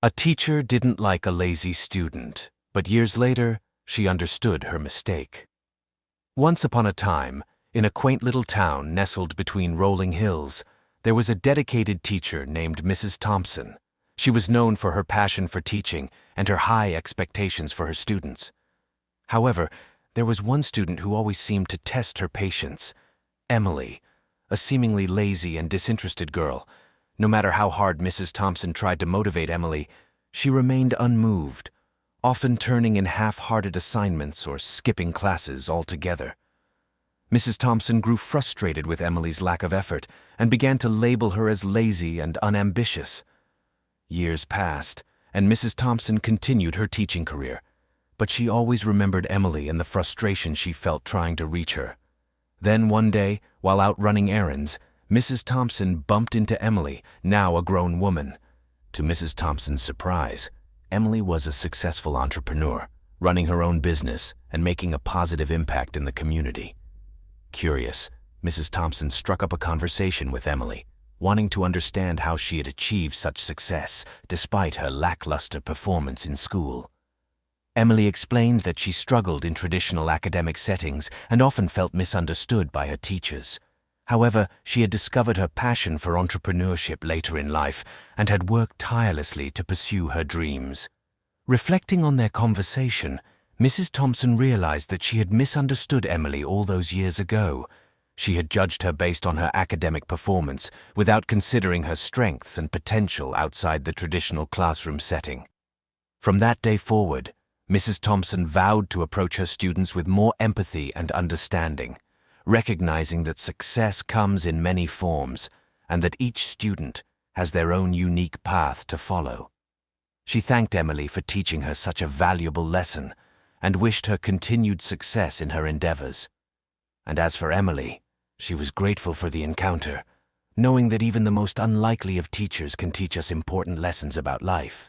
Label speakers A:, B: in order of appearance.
A: A teacher didn't like a lazy student, but years later, she understood her mistake. Once upon a time, in a quaint little town nestled between rolling hills, there was a dedicated teacher named Mrs. Thompson. She was known for her passion for teaching and her high expectations for her students. However, there was one student who always seemed to test her patience: Emily, a seemingly lazy and disinterested girl. No matter how hard Mrs. Thompson tried to motivate Emily, she remained unmoved, often turning in half-hearted assignments or skipping classes altogether. Mrs. Thompson grew frustrated with Emily's lack of effort and began to label her as lazy and unambitious. Years passed, and Mrs. Thompson continued her teaching career, but she always remembered Emily and the frustration she felt trying to reach her. Then one day, while out running errands, Mrs. Thompson bumped into Emily, now a grown woman. To Mrs. Thompson's surprise, Emily was a successful entrepreneur, running her own business and making a positive impact in the community. Curious, Mrs. Thompson struck up a conversation with Emily, wanting to understand how she had achieved such success despite her lackluster performance in school. Emily explained that she struggled in traditional academic settings and often felt misunderstood by her teachers. However, she had discovered her passion for entrepreneurship later in life and had worked tirelessly to pursue her dreams. Reflecting on their conversation, Mrs. Thompson realized that she had misunderstood Emily all those years ago. She had judged her based on her academic performance without considering her strengths and potential outside the traditional classroom setting. From that day forward, Mrs. Thompson vowed to approach her students with more empathy and understanding, recognizing that success comes in many forms and that each student has their own unique path to follow. She thanked Emily for teaching her such a valuable lesson and wished her continued success in her endeavors. And as for Emily, she was grateful for the encounter, knowing that even the most unlikely of teachers can teach us important lessons about life.